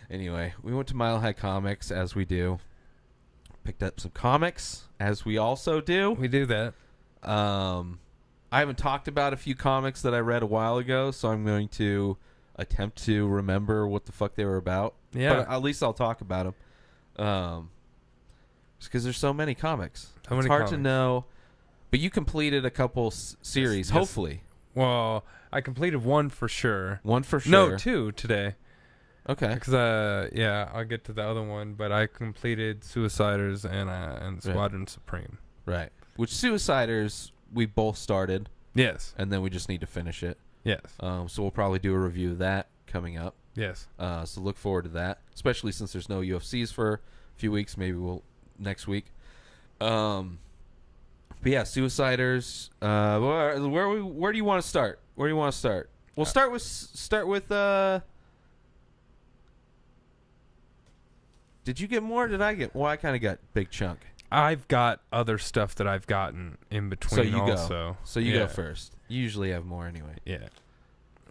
Anyway, we went to Mile High Comics, as we do. Picked up some comics, as we also do. We do that. I haven't talked about a few comics that I read a while ago, so I'm going to attempt to remember what the fuck they were about. Yeah. But at least I'll talk about them. Just because there's so many comics. So it's many hard comics. to know. But you completed a couple series, Yes. hopefully. Well, I completed one for sure. One for sure. No, two today. Okay. Because I'll get to the other one, but I completed Suiciders and Squadron Supreme. Right. Which Suiciders we both started, Yes. and then we just need to finish it. Yes. So we'll probably do a review of that coming up. Yes. So look forward to that, especially since there's no UFCs for a few weeks. Maybe we'll next week. But yeah, Suiciders. Where do you want to start? Where do you want to start? We'll start with. Did you get more? Did I get? Well, I kind of got big chunk. I've got other stuff that I've gotten in between. So you also. go. So you go first. You usually have more anyway. Yeah.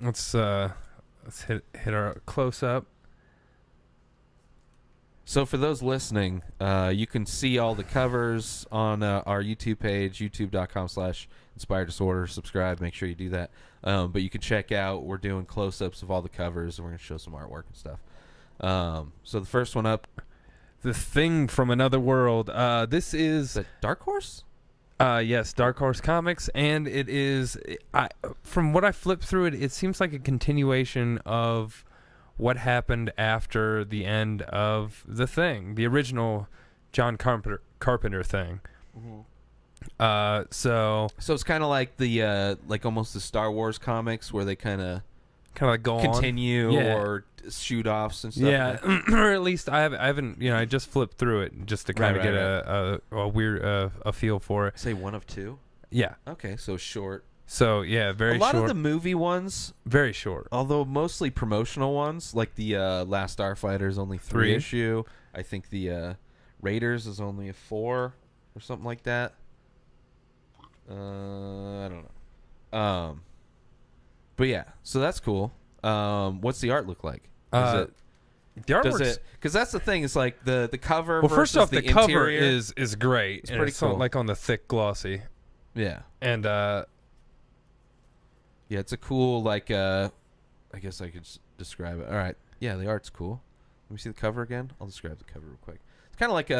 Let's hit our close up. So for those listening, you can see all the covers on our YouTube page, youtube.com/Inspired Disorder. Subscribe. Make sure you do that. But you can check out, we're doing close-ups of all the covers, and we're going to show some artwork and stuff. So the first one up. The Thing from Another World. This is Dark Horse? Yes, Dark Horse Comics, and it is. From what I flipped through it, it seems like a continuation of what happened after the end of The Thing, the original John Carpenter thing. Mm-hmm. So it's kind of like the like almost the Star Wars comics where they kind of like go continue on. or shoot offs and stuff. Yeah, or at least I haven't. I just flipped through it just to kind of get a weird a feel for it. Say one of two. Yeah. Okay, so short. So yeah, very short. A lot of the movie ones, very short. Although mostly promotional ones, like the Last Starfighter is only 3 issue. I think the Raiders is only a 4 or something like that. I don't know. But yeah, so that's cool. What's the art look like? The artwork, because that's the thing. It's like the cover. Well, first off, the cover interior is great. It's pretty cool. Like on the thick glossy. Yeah. And yeah, it's a cool I guess I could describe it. All right. Yeah, the art's cool. Let me see the cover again. I'll describe the cover real quick. It's kind of like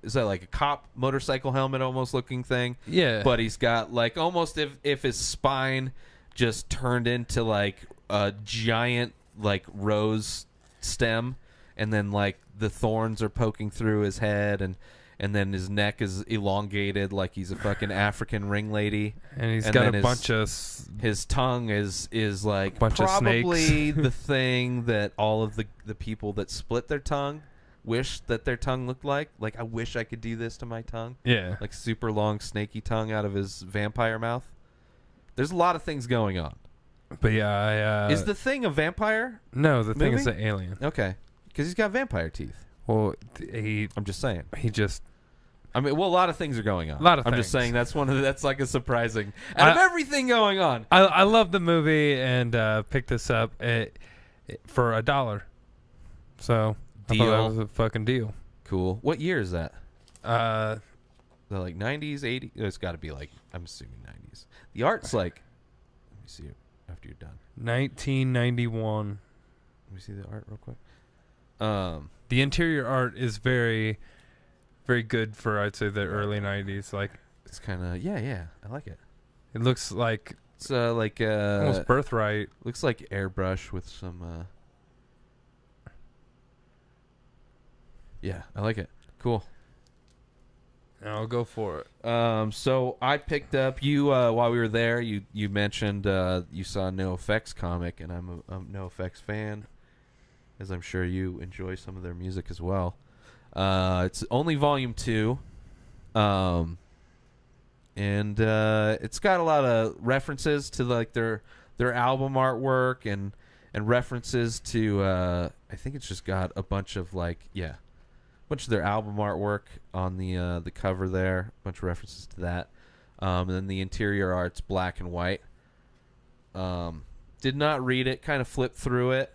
is that like a cop motorcycle helmet almost looking thing? Yeah. But he's got like almost if his spine just turned into like a giant like rose stem, and then like the thorns are poking through his head, and then his neck is elongated like he's a fucking African ring lady, and got a bunch of his tongue is like bunch probably of snakes. the thing that all of the people that split their tongue wish that their tongue looked like I wish I could do this to my tongue. Yeah, like super long snaky tongue out of his vampire mouth. There's a lot of things going on. But yeah, is the Thing a vampire? No, the Thing movie? is an alien. Okay, because he's got vampire teeth. Well, I'm just saying. A lot of things are going on. A lot of I'm things. just saying that's like a surprising out of everything going on. I love the movie and picked this up for $1. So Deal. I thought that was a fucking deal. Cool. What year is that? The like 90s, 80s? It's got to be like, I'm assuming 90s. The art's like, let me see it after you're done. 1991. Let me see the art real quick. The interior art is very, very good for, I'd say, the early 90s. Like, it's kind of, yeah, I like it. It looks like it's like almost Birthright. Looks like airbrush with some yeah, I like it. Cool. I'll go for it. So I picked up you while we were there. You mentioned you saw a NoFX comic, and I'm a NoFX fan, as I'm sure you enjoy some of their music as well. It's only volume 2, and it's got a lot of references to like their album artwork and references to I think it's just got a bunch of bunch of their album artwork on the cover there, a bunch of references to that. And then the interior art's black and white. Did not read it, kind of flipped through it.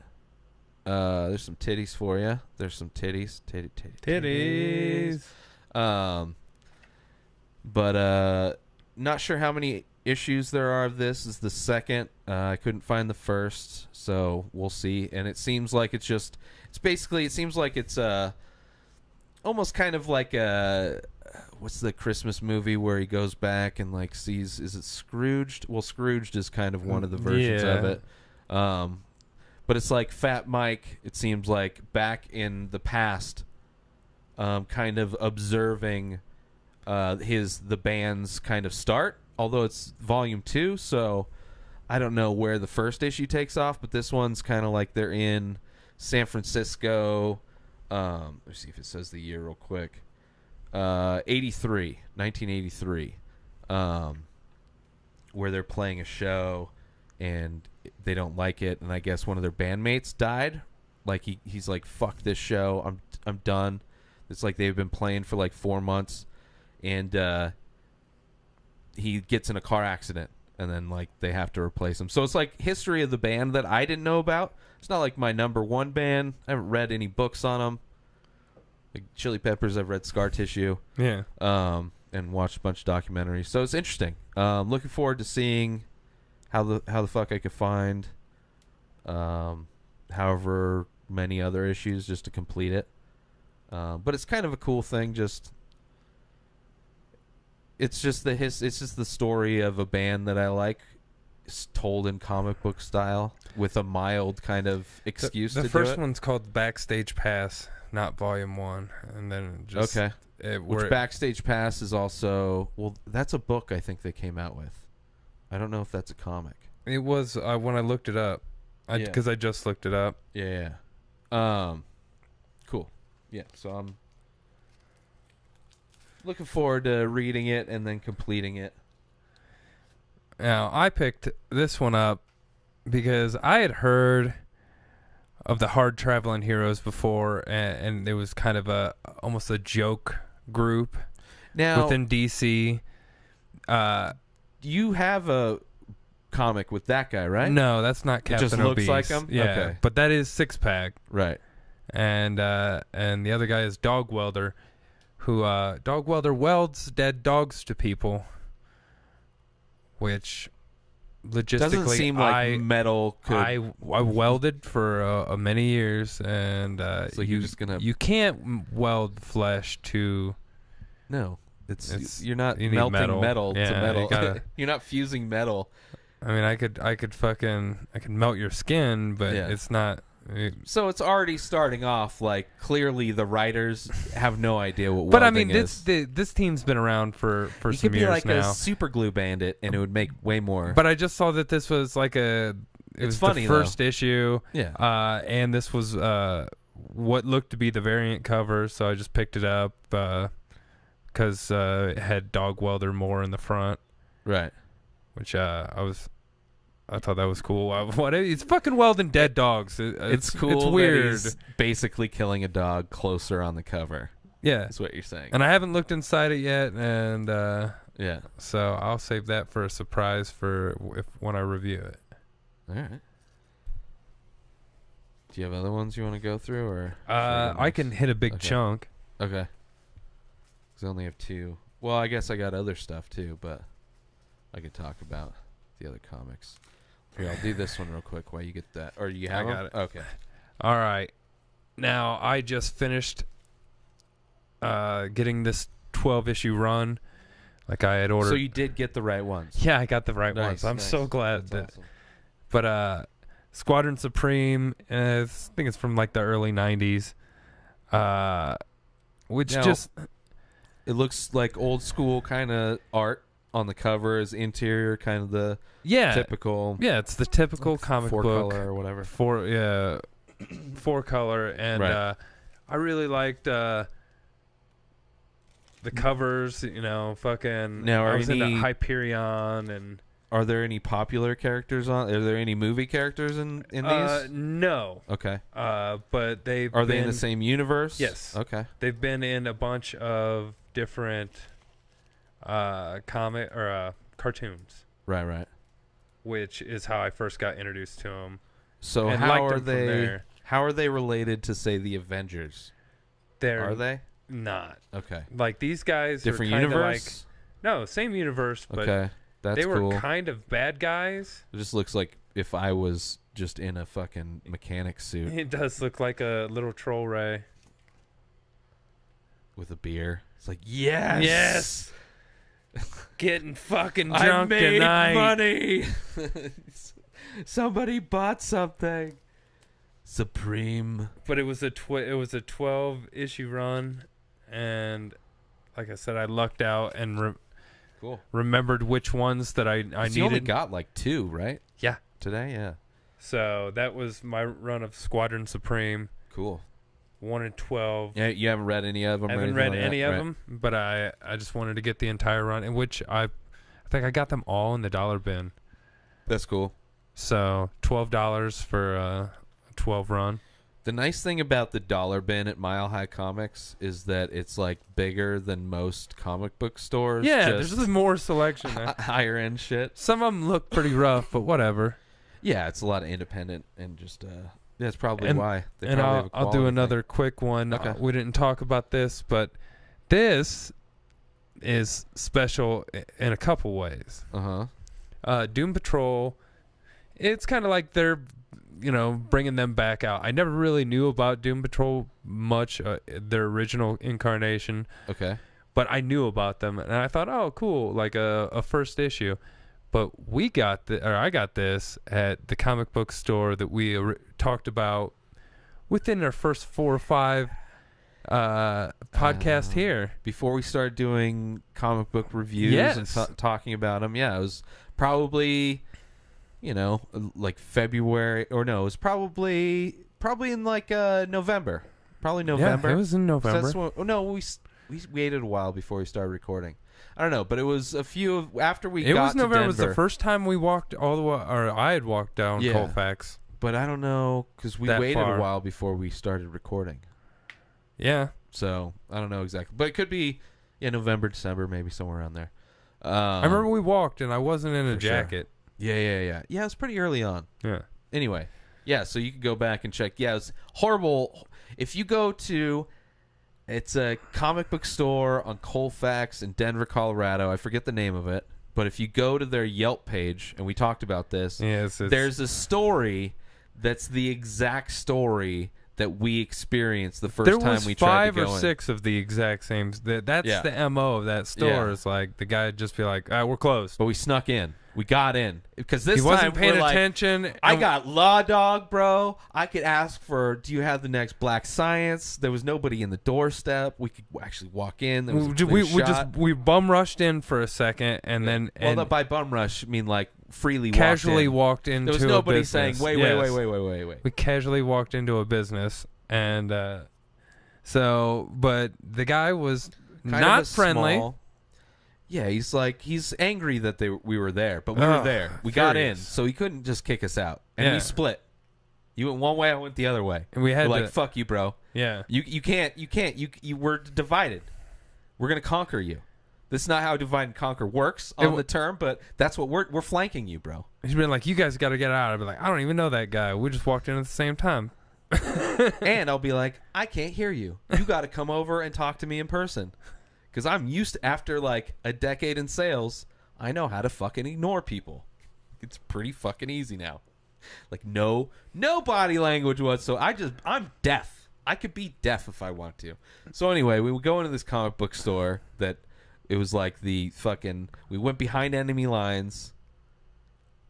There's some titties for you. There's some titties. Titties. But not sure how many issues there are of this. Is the second. I couldn't find the first, so we'll see. And it seems like it seems like it's almost kind of like what's the Christmas movie where he goes back and like sees, is it Scrooged? Well, Scrooged is kind of one of the versions of it. But it's like Fat Mike, it seems like, back in the past, kind of observing the band's kind of start, although it's volume 2, so I don't know where the first issue takes off, but this one's kind of like they're in San Francisco. Let's see if it says the year real quick. 1983, where they're playing a show and they don't like it, and I guess one of their bandmates died. Like he's like, fuck this show, I'm done. It's like they've been playing for like 4 months, and he gets in a car accident, and then like they have to replace him. So it's like history of the band that I didn't know about. It's not like my number one band. I haven't read any books on them. Like Chili Peppers, I've read Scar Tissue. Yeah. And watched a bunch of documentaries. So it's interesting. Looking forward to seeing how the fuck I could find however many other issues just to complete it. But it's kind of a cool thing. It's just the story of a band that I like, told in comic book style with a mild kind of excuse to do it. The first one's called Backstage Pass, not Volume 1, and then just okay. Which Backstage Pass is also, well, that's a book I think they came out with. I don't know if that's a comic. It was when I looked it up, because I just looked it up. Yeah. Cool. Yeah. So I'm looking forward to reading it and then completing it. Now, I picked this one up because I had heard of the Hard Traveling Heroes before, and it was kind of almost a joke group within DC. You have a comic with that guy, right? No, that's not Captain Obese. It just looks like him? Yeah, okay. But that is Six Pack. Right. And the other guy is Dog Welder, who Dog Welder welds dead dogs to people, which logistically doesn't seem like metal could. I welded for many years, and so you're just gonna. You can't weld flesh to. No, you're not melting metal to metal. You're not fusing metal. I mean, I could melt your skin, but it's not. So it's already starting off like clearly the writers have no idea what. But I mean, is. this team's been around for some years now. You could be like a super glue bandit, and it would make way more. But I just saw that this was like it was funny, the first issue. Yeah. And this was what looked to be the variant cover, so I just picked it up because it had Dog Welder more in the front. Right. Which I thought that was cool. It's fucking welding dead dogs. It's cool. It's weird. That he's basically killing a dog closer on the cover. Yeah, that's what you're saying. And I haven't looked inside it yet, and yeah. So I'll save that for a surprise when I review it. All right. Do you have other ones you want to go through, or? I can hit a big chunk. Okay. Because I only have 2. Well, I guess I got other stuff too, but I could talk about the other comics. Here, I'll do this one real quick while you get that. Or you have got it. Okay. All right. Now, I just finished getting this 12-issue run like I had ordered. So you did get the right ones. Yeah, I got the right ones. I'm so glad. That's awesome. But Squadron Supreme, I think it's from like the early 90s. Which now, it looks like old school kind of art. On the cover is interior, kind of the typical. Yeah, it's the typical like comic book. 4-color or whatever. 4-color. And right. I really liked the covers, fucking. Now, I was into Hyperion and. Are there any popular characters on? Are there any movie characters in these? No. Okay. But they in the same universe? Yes. Okay. They've been in a bunch of different. Comic or cartoons, right, which is how I first got introduced to them. So how are they? How are they related to, say, the Avengers? Are they not? Okay. Like these guys Different are universe. No, same universe, but Okay, that's they were cool. kind of bad guys. It just looks like if I was just in a fucking mechanic suit It does look like a little troll ray. with a beer. It's like, yes, Yes. Getting fucking I drunk made tonight. money. Somebody bought something. Supreme. But it was a 12 issue run, and like I said, I lucked out and Cool. remembered which ones that I You needed. only got like 2, right? Yeah. Today, yeah. So that was my run of Squadron Supreme, Cool. 1 and 12. Yeah, you haven't read any of them. I haven't read any of them, but I just wanted to get the entire run, in which I think I got them all in the dollar bin. That's cool. So $12 for a 12 run. The nice thing about the dollar bin at Mile High Comics is that it's like bigger than most comic book stores. Yeah, just there's just more selection there. higher end shit. Some of them look pretty rough, but whatever. Yeah, it's a lot of independent and just that's probably And- why. They And probably have a I'll do quality another quick one. Okay. We didn't talk about this, but this is special in a couple ways. thing. Uh-huh. Doom Patrol, it's kind of like they're, bringing them back out. I never really knew about Doom Patrol much, their original incarnation, Okay. but I knew about them, and I thought, oh, cool, like a first issue. But I got this at the comic book store that we talked about within our first 4 or 5 podcast here. Before we started doing comic book reviews Yes. and talking about them, yeah, it was probably, like February, or no, it was probably in like November. Probably November. Yeah, it was in So November. that's when, we waited a while before we started recording. I don't know, but it was after we It got was November. to It was Denver. the first time we walked all the way, or I had walked down Yeah. Colfax. But I don't know, because we That waited far. a while before we started recording. Yeah. So I don't know exactly, but it could be November, December, maybe somewhere around there. I remember we walked and I wasn't in a for sure. jacket. Yeah. Yeah, it's pretty early on. Yeah. Anyway, yeah, so you can go back and check. Yeah, it's horrible. If you go to, it's a comic book store on Colfax in Denver, Colorado. I forget the name of it, but if you go to their Yelp page, and we talked about this, Yes, there's a story that's the exact story that we experienced the first there time was we tried to 5 go or in. 6 of the exact same. That's Yeah. the MO of that store. Yeah. Is like the guy would just be like, we're closed. But we snuck in. We got in because this He time wasn't paying we're like, attention. I and- got Law Dog, bro. I could ask for, do you have the next Black Science? There was nobody in the doorstep. We could actually walk in. There was a clear shot. we bum rushed in for a second and then by bum rush, I mean like freely casually walked in. walked into There was nobody a business. saying, Yes. wait. We casually walked into a business, and but the guy was Kind not of a friendly. small- Yeah, he's angry that we were there, but we were there. We got in, furious. so he couldn't just kick us out. And we Yeah. split. You went one way, I went the other way. And we had We're to, like, fuck you, bro. yeah. You can't. We're divided. We're gonna conquer you. This is not how divide and conquer works on the term, but that's what we're flanking you, bro. He's been like, you guys got to get out. I'd be like, I don't even know that guy. We just walked in at the same time. And I'll be like, I can't hear you. You got to come over and talk to me in person, because I'm used to, after like a decade in sales, I know how to fucking ignore people. It's pretty fucking easy now. Like no body language whatsoever. I'm deaf. I could be deaf if I want to. So anyway, we would go into this comic book store that it was like we went behind enemy lines.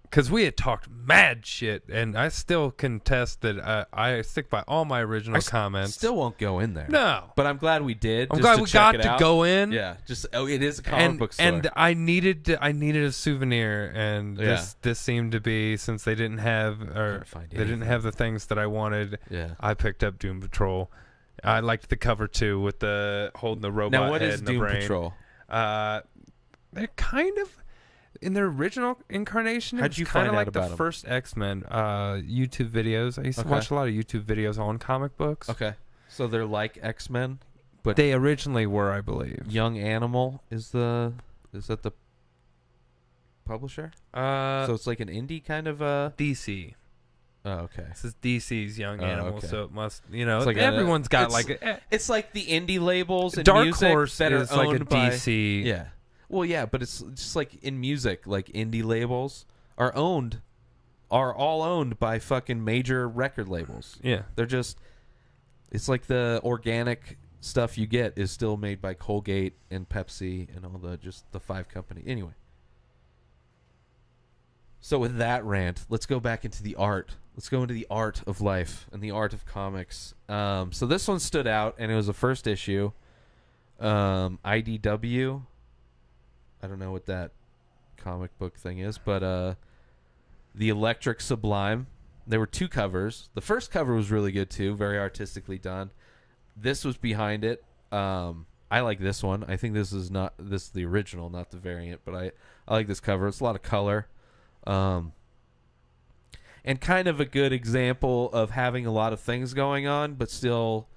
Because we had talked mad shit, and I still contest that I stick by all my original comments. Still won't go in there. No. But I'm glad we did. I'm just glad to we check got it to out. go in. Yeah, it is a comic book store. And I needed a souvenir, and this seemed to be, since they didn't have the things that I wanted. Yeah. I picked up Doom Patrol. I liked the cover too, with the holding the robot Now what head is and the Doom brain. Patrol? They're kind of in their original incarnation. How'd It you was kind find of out like about the 'em? first X-Men YouTube videos. I used to Okay. watch a lot of YouTube videos on comic books. Okay. So they're like X-Men, but They originally were, I believe. Young Animal is that the publisher? So it's like an indie kind of DC. Oh, okay. This is DC's Young Animal, okay. so it must, it's like everyone's got it's like the indie labels in Dark music Horse that is are like owned a by, DC. Yeah. Well, yeah, but it's just like in music, like indie labels are all owned by fucking major record labels. Yeah. They're just, it's like the organic stuff you get is still made by Colgate and Pepsi and all the 5 company. Anyway. So with that rant, let's go back into the art. Let's go into the art of life and the art of comics. So this one stood out, and it was a first issue. IDW. I don't know what that comic book thing is, but The Electric Sublime. There were 2 covers. The first cover was really good too, very artistically done. This was behind it. I like this one. I think this is the original, not the variant, but I like this cover. It's a lot of color. And kind of a good example of having a lot of things going on, but still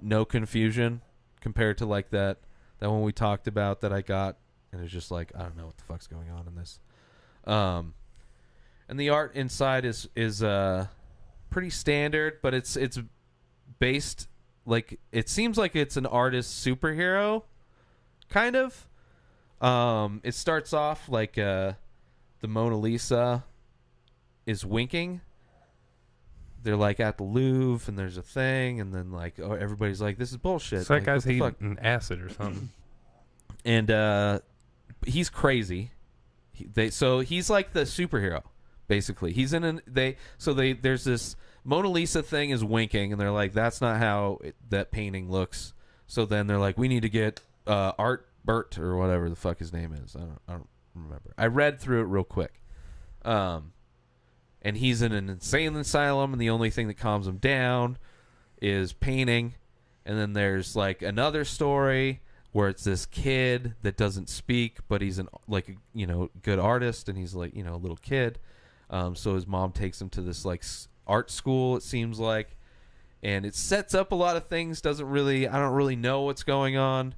no confusion compared to like that one we talked about that I got, and it's just like, I don't know what the fuck's going on in this. And the art inside is pretty standard, but it's based, like, it seems like it's an artist superhero, kind of. It starts off like the Mona Lisa is winking. They're like at the Louvre, and there's a thing, and then like, oh, everybody's like, this is bullshit. So that like, guy's what the fuck? eating acid or something. And he's crazy. So he's like the superhero, basically. He's in there's this Mona Lisa thing is winking, and they're like, that's not how that painting looks. So then they're like, we need to get Art Burt or whatever the fuck his name is. I don't remember. I read through it real quick. And he's in an insane asylum, and the only thing that calms him down is painting. And then there's like another story where it's this kid that doesn't speak, but he's good artist, and he's like, a little kid. So his mom takes him to this like art school, it seems like, and it sets up a lot of things. I don't really know what's going on.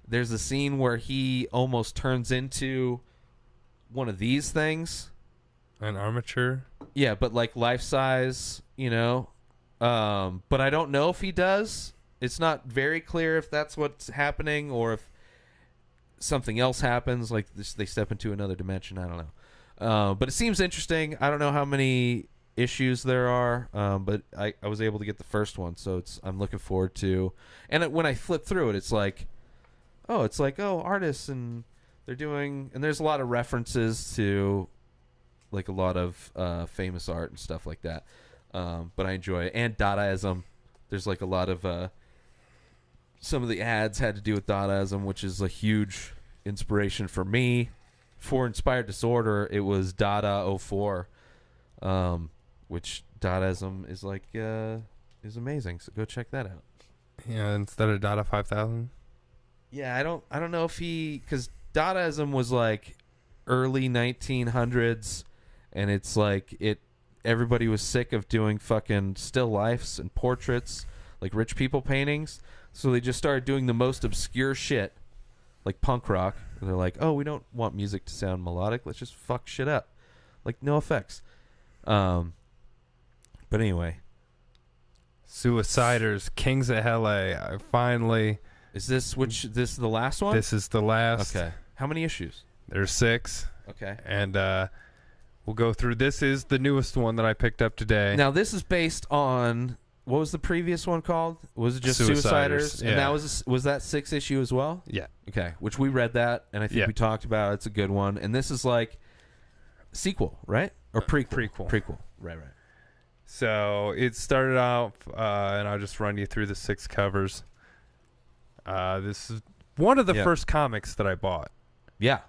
There's a scene where he almost turns into one of these things. An armature? Yeah, but like life size, but I don't know if he does. It's not very clear if that's what's happening or if something else happens, like they step into another dimension. I don't know. But it seems interesting. I don't know how many issues there are, but I was able to get the first one, so I'm looking forward to. And when I flip through it, it's like artists, and they're doing, and there's a lot of references to like a lot of famous art and stuff like that. But I enjoy it. And Dadaism. There's like a lot of some of the ads had to do with Dadaism, which is a huge inspiration for me. For Inspired Disorder, it was Dada 04, which Dadaism is like is amazing. So go check that out. Yeah, instead of Dada 5000. Yeah, I don't know if because Dadaism was like early 1900s, and it's like everybody was sick of doing fucking still lifes and portraits, like rich people paintings. So they just started doing the most obscure shit, like punk rock. And they're like, oh, we don't want music to sound melodic. Let's just fuck shit up. Like, no effects. But anyway. Suiciders, Kings of LA. I finally... Is this the last one? This is the last. Okay. How many issues? There's 6. Okay. And we'll go through. This is the newest one that I picked up today. Now, this is based on... What was the previous one called? Was it just Suiciders? Yeah. And that was that 6 issue as well? Yeah. Okay. Which we read that, and I think we talked about it. It's a good one. And this is like sequel, right? Or prequel? Prequel. Right. So it started out, and I'll just run you through the 6 covers. This is one of the first comics that I bought. Yeah.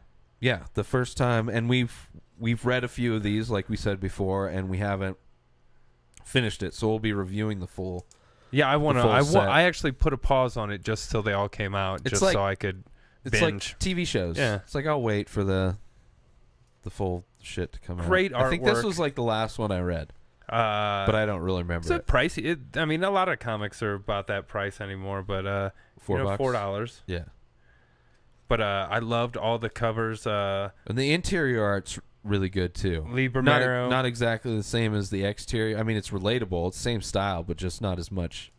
The first time, and we've read a few of these, like we said before, and we haven't finished it, so we'll be reviewing the full. Yeah, I actually put a pause on it just till they all came out, so I could binge. It's like TV shows. Yeah, it's like I'll wait for the full shit to come out. Great artwork. I think this was like the last one I read, but I don't really remember. It's pricey. I mean, a lot of comics are about that price anymore, but $4. Yeah. But I loved all the covers. And the interior art's really good too. Lee Romero. Not exactly the same as the exterior. I mean, it's relatable. It's the same style, but just not as much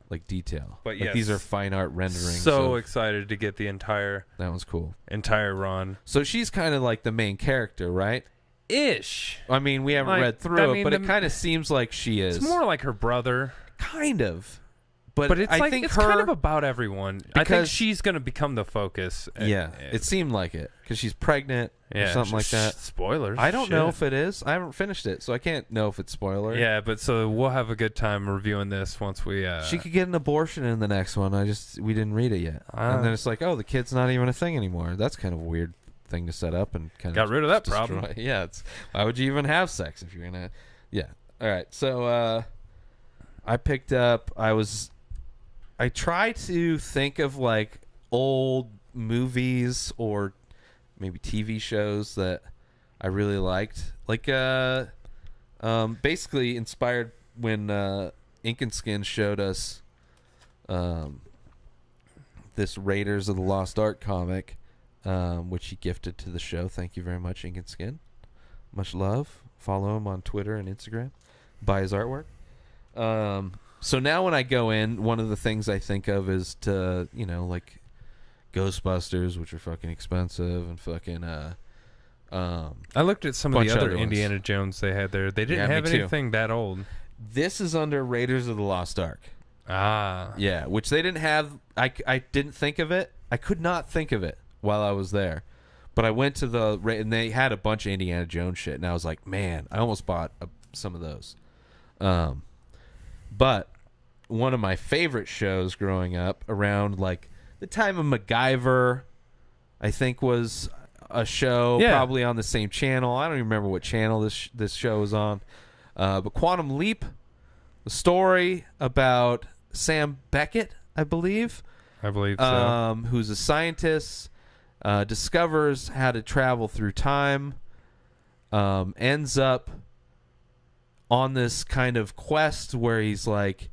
like detail. But like yes, these are fine art renderings. So excited to get the entire cool. Entire run. So she's kind of like the main character, right? Ish. I mean, we haven't read through it, but it kind of seems like she is. It's more like her brother. Kind of. But it's I like think it's her, kind of about everyone. I think she's going to become the focus. Yeah, it seemed like it because she's pregnant or something like that. Spoilers. I don't know if it is. I haven't finished it, so I can't know if it's spoiler. Yeah, but so we'll have a good time reviewing this once we. She could get an abortion in the next one. We didn't read it yet, and then it's like, oh, the kid's not even a thing anymore. That's kind of a weird thing to set up and kind got of rid of that destroy. problem. Yeah, why would you even have sex if you're gonna? Yeah. All right. So I picked up. I try to think of like old movies or maybe TV shows that I really liked. Like basically inspired when Ink and Skin showed us this Raiders of the Lost Ark comic, which he gifted to the show. Thank you very much, Ink and Skin. Much love. Follow him on Twitter and Instagram. Buy his artwork. So now when I go in, one of the things I think of is to, like Ghostbusters, which are fucking expensive, and fucking I looked at some of the other Indiana Jones they had there. They didn't have anything that old. This is under Raiders of the Lost Ark. Ah. Yeah, which they didn't have. I didn't think of it. I could not think of it while I was there. But I went to and they had a bunch of Indiana Jones shit, and I was like, man, I almost bought some of those. But one of my favorite shows growing up around like the time of MacGyver, I think was a show probably on the same channel. I don't even remember what channel this show was on. But Quantum Leap, the story about Sam Beckett, I believe. So. Who's a scientist, discovers how to travel through time, ends up on this kind of quest where he's like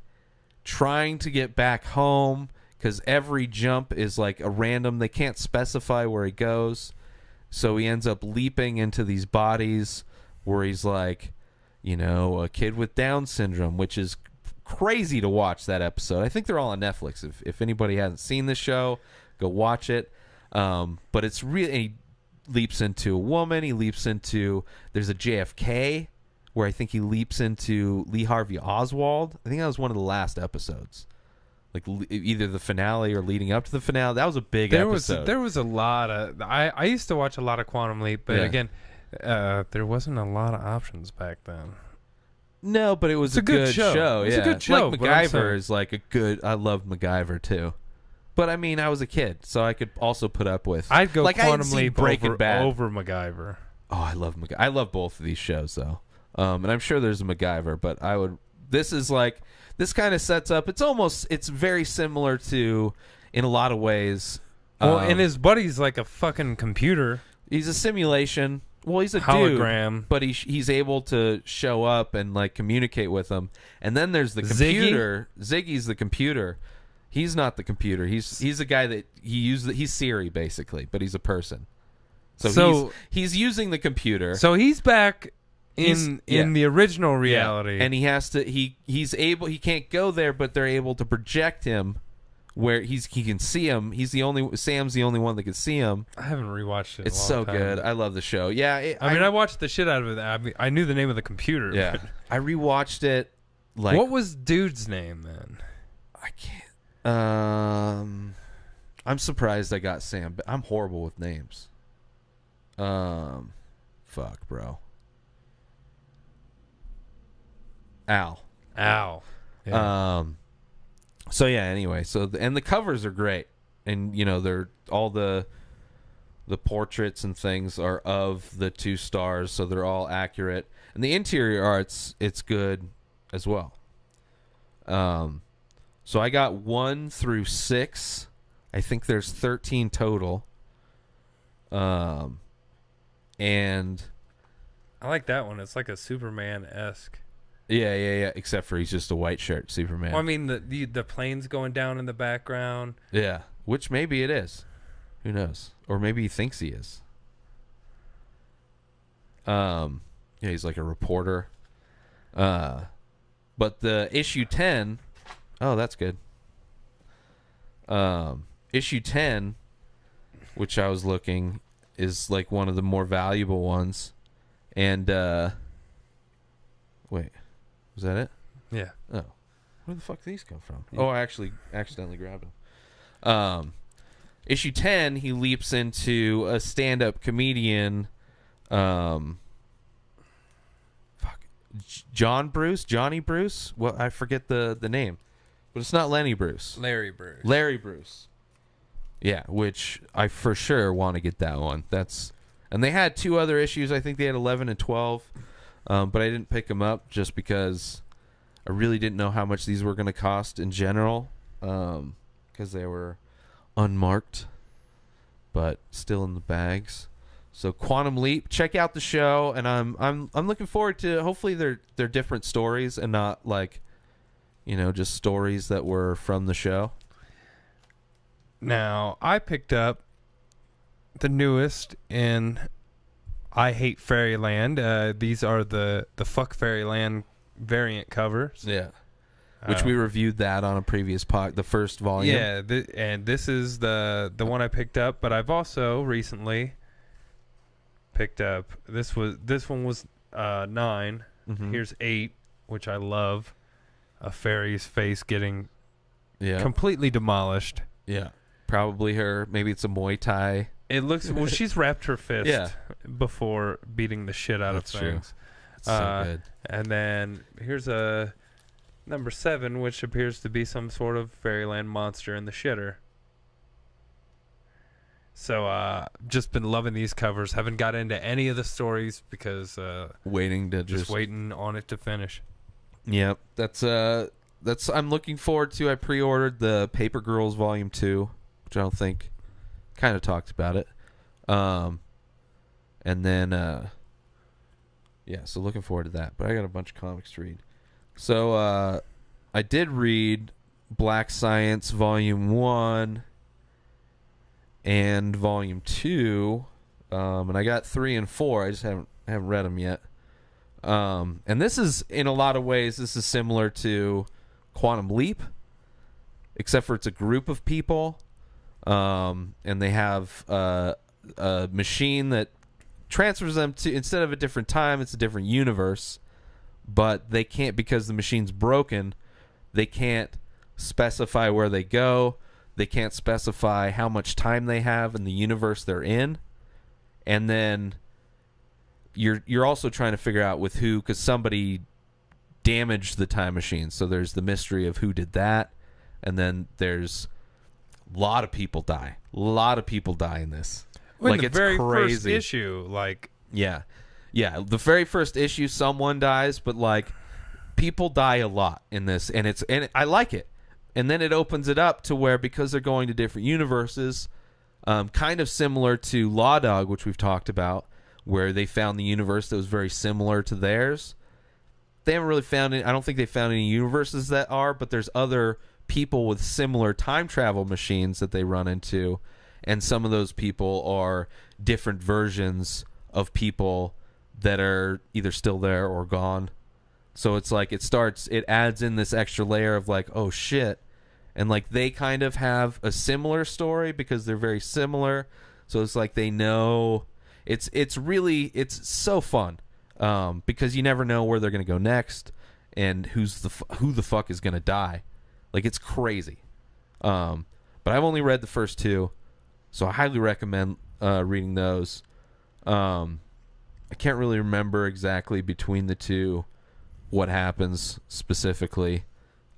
trying to get back home because every jump is like a random. They can't specify where he goes, so he ends up leaping into these bodies where he's like, a kid with Down syndrome, which is crazy to watch that episode. I think they're all on Netflix. If anybody hasn't seen the show, go watch it. But it's really, he leaps into a woman. He leaps into, there's a JFK where I think he leaps into Lee Harvey Oswald. I think that was one of the last episodes. Like either the finale or leading up to the finale. That was a big episode. There was a lot of... I used to watch a lot of Quantum Leap, but again, there wasn't a lot of options back then. No, but it was a good show. It's a good show. Like MacGyver is like a good... I loved MacGyver too. But I mean, I was a kid, so I could also put up with... I'd go like, Quantum Leap over MacGyver. Oh, I love MacGyver. I love both of these shows, though. And I'm sure there's a MacGyver, but I would... This is like... This kind of sets up... It's very similar to, in a lot of ways... Well, and his buddy's like a fucking computer. He's a simulation. Well, he's a hologram, dude, but he's able to show up and like communicate with them. And then there's the computer. Ziggy's the computer. He's not the computer. He's a guy that he's Siri basically, but he's a person. So he's using the computer. So he's back in the original reality, and he has to. He's able. He can't go there, but they're able to project him. Where he can see him. Sam's the only one that can see him. I haven't rewatched it. It's so good. I love the show. Yeah, I watched the shit out of it. I knew the name of the computer. Yeah, I rewatched it. Like, what was dude's name then? I can't. I'm surprised I got Sam. I'm horrible with names. Fuck, bro. Al. Yeah. So yeah, anyway, and the covers are great, and they're all the portraits and things are of the two stars, so they're all accurate, and the interior art's it's good as well. So I got 1 through 6. I think there's 13 total. And I like that one. It's like a Superman-esque. Yeah. Except for he's just a white shirt Superman. Well, I mean, the plane's going down in the background. Yeah, which maybe it is. Who knows? Or maybe he thinks he is. Yeah, he's like a reporter. But the issue 10, oh, that's good. Issue 10, which I was looking, is like one of the more valuable ones. And wait, was that it? Yeah. Oh, where the fuck did these come from? Oh, I actually accidentally grabbed them. Issue 10, he leaps into a stand-up comedian, Johnny Bruce. Well, I forget the name, but it's not Lenny Bruce. Larry Bruce. Larry Bruce. Yeah, which I for sure want to get that one. And they had 2 other issues. I think they had 11 and 12, but I didn't pick them up just because I really didn't know how much these were going to cost in general, because they were unmarked, but still in the bags. So Quantum Leap, check out the show, and I'm looking forward to. Hopefully, they're different stories and not like, just stories that were from the show. Now, I picked up the newest in I Hate Fairyland. These are the Fuck Fairyland variant covers. Yeah. Which we reviewed that on a previous the first volume. Yeah, and this is the one I picked up, but I've also recently picked up this one was 9. Mm-hmm. Here's 8, which I love. A fairy's face getting completely demolished. Yeah. Probably her. Maybe it's a Muay Thai. It looks well. She's wrapped her fist before beating the shit out of things. That's so good. And then here's a number 7, which appears to be some sort of fairyland monster in the shitter. So just been loving these covers. Haven't got into any of the stories because waiting on it to finish. Yep, that's I'm looking forward to. I pre-ordered the Paper Girls Volume 2, which I don't think kind of talked about it. And then so looking forward to that. But I got a bunch of comics to read. So I did read Black Science Volume 1 and Volume 2, and I got 3 and 4. I just haven't read them yet. And this is, in a lot of ways, this is similar to Quantum Leap, except for it's a group of people, and they have a machine that transfers them to, instead of a different time, it's a different universe. But they can't, because the machine's broken, they can't specify where they go. They can't specify how much time they have in the universe they're in. And then you're also trying to figure out with who, because somebody damaged the time machine. So there's the mystery of who did that. And then there's a lot of people die. A lot of people die in this. Well, like, in the it's very crazy. First issue, like... Yeah, the very first issue, someone dies, but like people die a lot in this, and I like it. And then it opens it up to where, because they're going to different universes, kind of similar to Law Dog, which we've talked about, where they found the universe that was very similar to theirs. They haven't really found I don't think they found any universes that are, but there's other people with similar time travel machines that they run into, and some of those people are different versions of people that are either still there or gone. So it's like it adds in this extra layer of like, oh shit. And like they kind of have a similar story because they're very similar. So it's like they know it's so fun. Because you never know where they're going to go next and who the fuck is going to die. Like, it's crazy. But I've only read the first 2, so I highly recommend reading those. I can't really remember exactly between the 2 what happens specifically,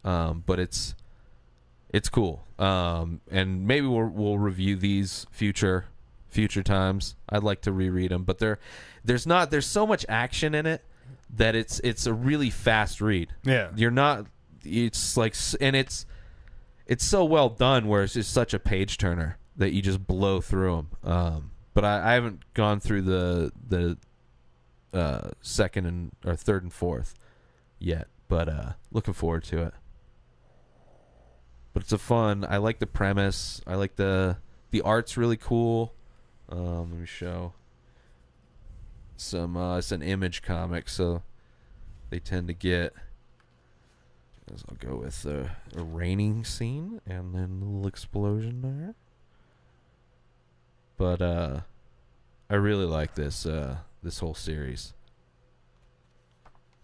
but it's cool. And maybe we'll review these future times. I'd like to reread them, but there's so much action in it that it's a really fast read. Yeah, it's like, and it's so well done where it's just such a page turner that you just blow through them. But I haven't gone through the second or third and fourth yet, but looking forward to it. But it's I like the premise. I like the art's really cool. Let me show. some. It's an Image comic, so they tend to get. As I'll go with a raining scene and then a little explosion there. But I really like this this whole series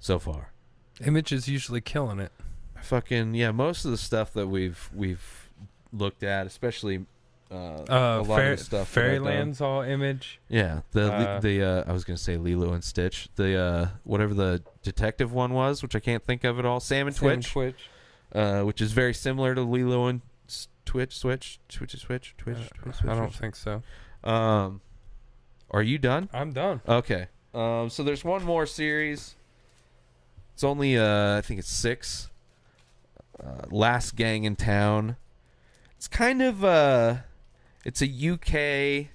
so far. Image is usually killing it. Fucking yeah, most of the stuff that we've looked at, especially a lot of the stuff. Fairyland's all Image. Yeah, the I was gonna say Lilo and Stitch. The whatever the detective one was, which I can't think of at all. Sam and Twitch. Which is very similar to Lilo and Twitch. I don't think so. Are you done? I'm done. Okay. So there's one more series. It's only I think it's 6. Last Gang in Town. It's kind of it's a UK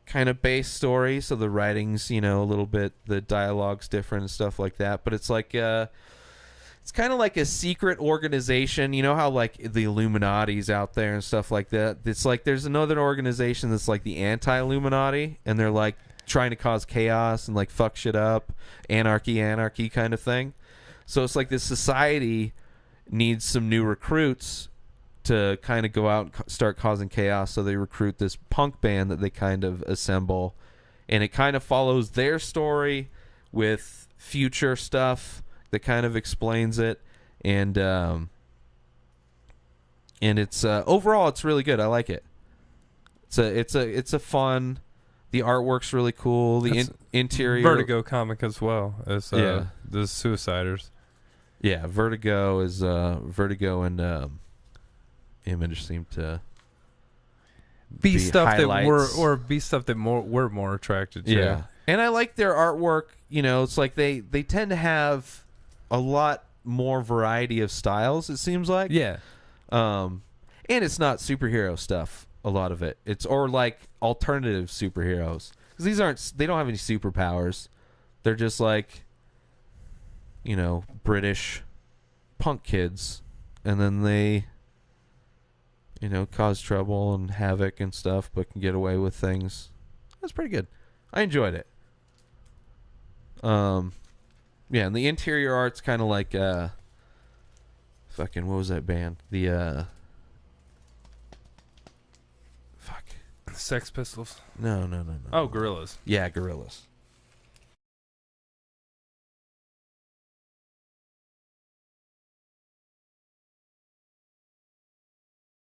kind of based story, so the writing's, a little bit, the dialogue's different and stuff like that, but it's like it's kind of like a secret organization. You know how like the Illuminati's out there and stuff like that? It's like there's another organization that's like the anti-Illuminati, and they're like trying to cause chaos and like fuck shit up, anarchy kind of thing. So it's like this society needs some new recruits to kind of go out and start causing chaos, so they recruit this punk band that they kind of assemble, and it kind of follows their story with future stuff that kind of explains it, and it's overall it's really good. I like it. It's a fun. The artwork's really cool. The interior Vertigo comic as well as the Suiciders. Yeah, Vertigo is Vertigo and Image seem to be stuff highlights. that we're more attracted to. Yeah, and I like their artwork. It's like they tend to have a lot more variety of styles, it seems like. Yeah. And it's not superhero stuff, a lot of it. It's or like alternative superheroes. Because they don't have any superpowers. They're just like, British punk kids. And then they, cause trouble and havoc and stuff, but can get away with things. That's pretty good. I enjoyed it. Yeah, and the interior art's kind of like fucking what was that band? The Sex Pistols. No. Oh, Gorillaz. Yeah, Gorillaz.